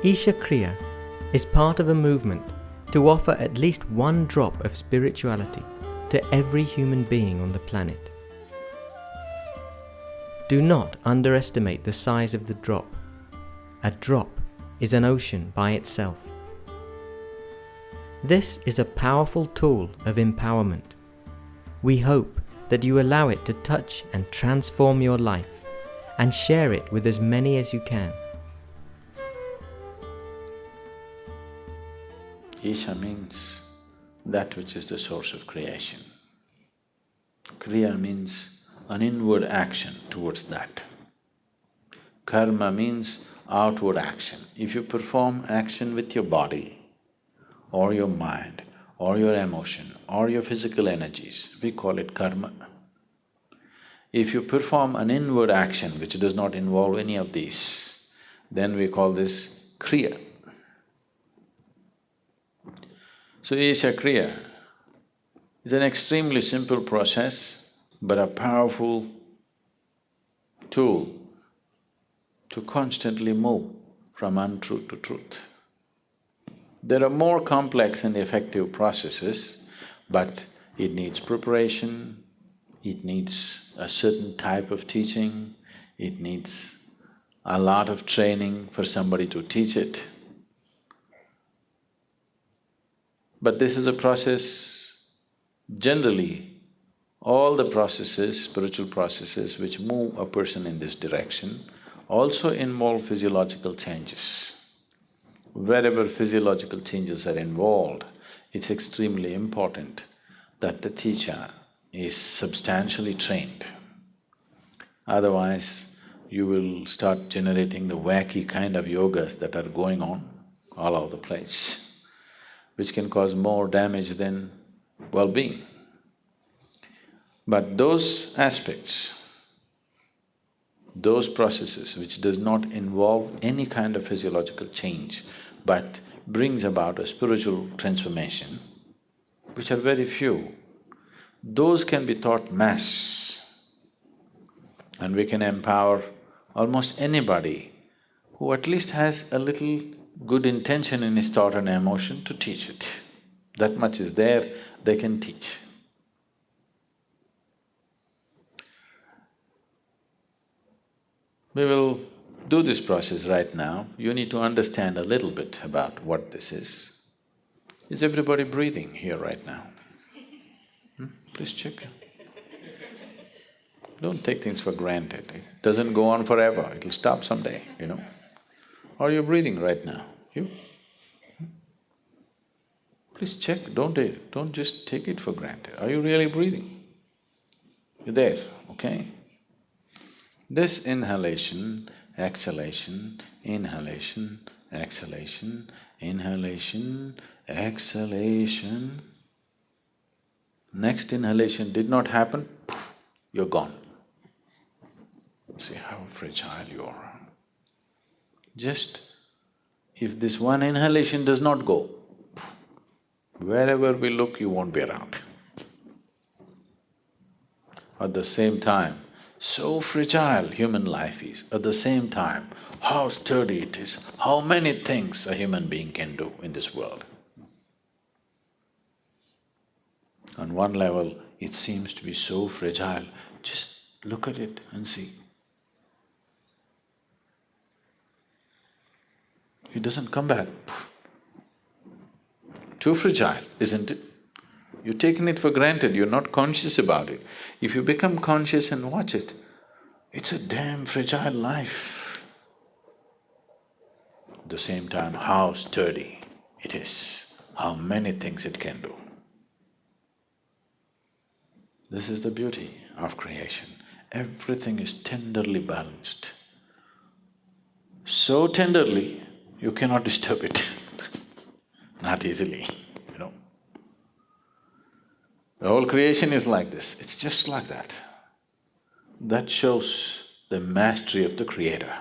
Isha Kriya is part of a movement to offer at least one drop of spirituality to every human being on the planet. Do not underestimate the size of the drop. A drop is an ocean by itself. This is a powerful tool of empowerment. We hope that you allow it to touch and transform your life and share it with as many as you can. Isha means that which is the source of creation. Kriya means an inward action towards that. Karma means outward action. If you perform action with your body, or your mind, or your emotion, or your physical energies, we call it karma. If you perform an inward action which does not involve any of these, then we call this kriya. So Isha Kriya is an extremely simple process, but a powerful tool to constantly move from untruth to truth. There are more complex and effective processes, but it needs preparation, it needs a certain type of teaching, it needs a lot of training for somebody to teach it. But this is a process, generally, all the processes, spiritual processes which move a person in this direction also involve physiological changes. Wherever physiological changes are involved, it's extremely important that the teacher is substantially trained. Otherwise, you will start generating the wacky kind of yogas that are going on all over the place, which can cause more damage than well-being. But those aspects, those processes which does not involve any kind of physiological change but brings about a spiritual transformation, which are very few, those can be taught mass. And we can empower almost anybody who at least has a little good intention in his thought and emotion to teach it. That much is there, they can teach. We will do this process right now. You need to understand a little bit about what this is. Is everybody breathing here right now? Please check. Don't take things for granted. It doesn't go on forever, it'll stop someday, you know. Are you breathing right now? You? Please check, don't just take it for granted. Are you really breathing? You're there, okay? This inhalation, exhalation, inhalation, exhalation, inhalation, exhalation. Next inhalation did not happen, you're gone. See how fragile you are. Just if this one inhalation does not go, wherever we look, you won't be around. At the same time, so fragile human life is, at the same time, how sturdy it is, how many things a human being can do in this world. On one level, it seems to be so fragile, just look at it and see. It doesn't come back. Too fragile, isn't it? You've taken it for granted, you're not conscious about it. If you become conscious and watch it, it's a damn fragile life. At the same time, how sturdy it is, how many things it can do. This is the beauty of creation. Everything is tenderly balanced. So tenderly, you cannot disturb it not easily, you know. The whole creation is like this, it's just like that. That shows the mastery of the Creator.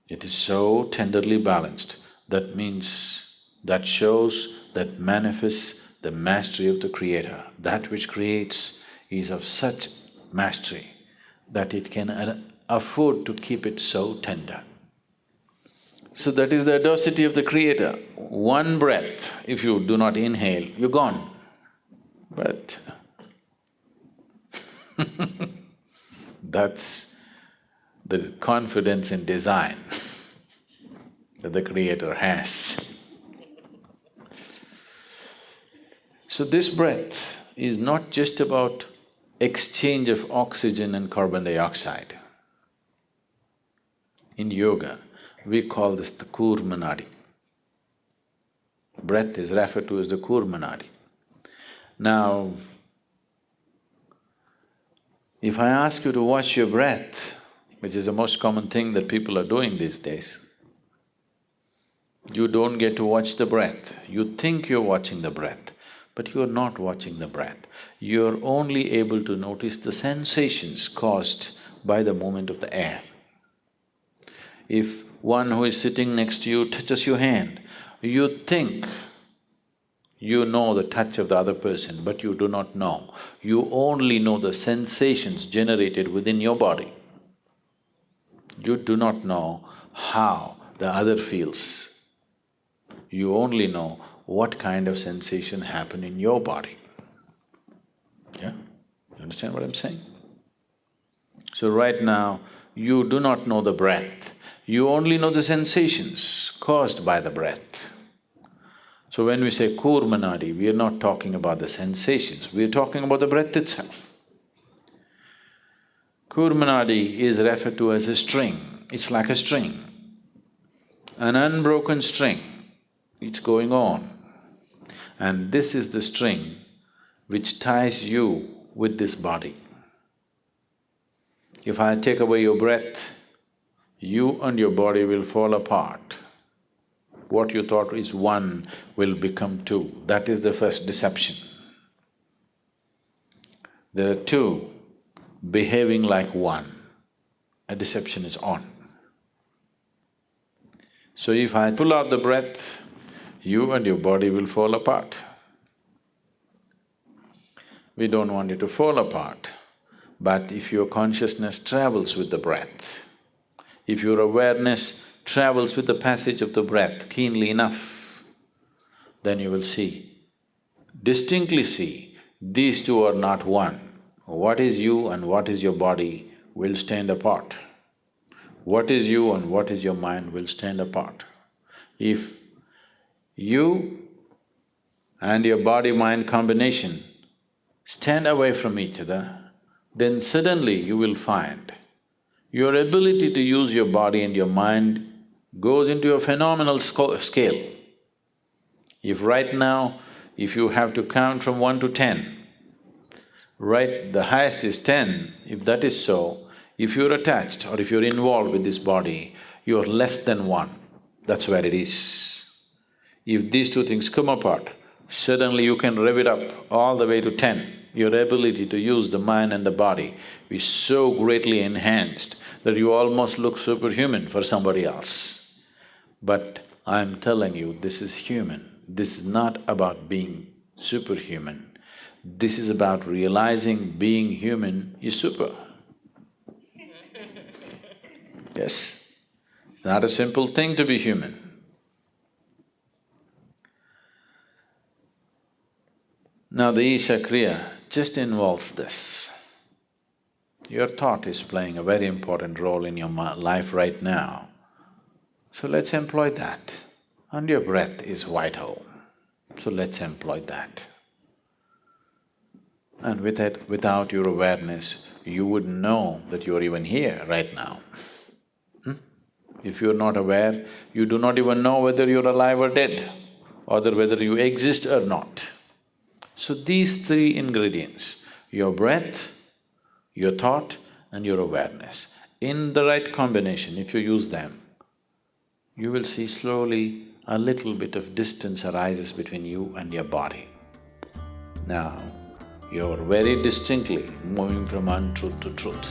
It is so tenderly balanced, that means, that shows, that manifests the mastery of the Creator. That which creates is of such mastery that it can afford to keep it so tender. So that is the audacity of the Creator. One breath, if you do not inhale, you're gone. But that's the confidence in design that the Creator has. So this breath is not just about exchange of oxygen and carbon dioxide. In yoga, we call this the Kurmanadi. Breath is referred to as the Kurmanadi. Now, if I ask you to watch your breath, which is the most common thing that people are doing these days, you don't get to watch the breath. You think you're watching the breath, but you're not watching the breath. You're only able to notice the sensations caused by the movement of the air. If one who is sitting next to you touches your hand, you think you know the touch of the other person, but you do not know. You only know the sensations generated within your body. You do not know how the other feels. You only know what kind of sensation happened in your body. Yeah? You understand what I'm saying? So right now, you do not know the breath, you only know the sensations caused by the breath. So when we say Kurmanadi, we are not talking about the sensations, we are talking about the breath itself. Kurmanadi is referred to as a string, it's like a string, an unbroken string, it's going on. And this is the string which ties you with this body. If I take away your breath, you and your body will fall apart. What you thought is one will become two, that is the first deception. There are two behaving like one, a deception is on. So if I pull out the breath, you and your body will fall apart. We don't want it to fall apart, but if your consciousness travels with the breath, if your awareness travels with the passage of the breath keenly enough, then you will see, distinctly see, these two are not one. What is you and what is your body will stand apart. What is you and what is your mind will stand apart. If you and your body-mind combination stand away from each other, then suddenly you will find your ability to use your body and your mind goes into a phenomenal scale. If right now, if you have to count from 1 to 10, right, the highest is 10, if that is so, if you're attached or if you're involved with this body, you're less than 1, that's where it is. If these two things come apart, suddenly you can rev it up all the way to 10. Your ability to use the mind and the body is so greatly enhanced that you almost look superhuman for somebody else. But I'm telling you, this is human. This is not about being superhuman. This is about realizing being human is super. Yes, not a simple thing to be human. Now the Isha Kriya just involves this. Your thought is playing a very important role in your life right now. So let's employ that. And your breath is vital, so let's employ that. And without your awareness, you wouldn't know that you're even here right now. If you're not aware, you do not even know whether you're alive or dead, or whether you exist or not. So these three ingredients, your breath, your thought and your awareness, in the right combination, if you use them, you will see slowly a little bit of distance arises between you and your body. Now, you're very distinctly moving from untruth to truth.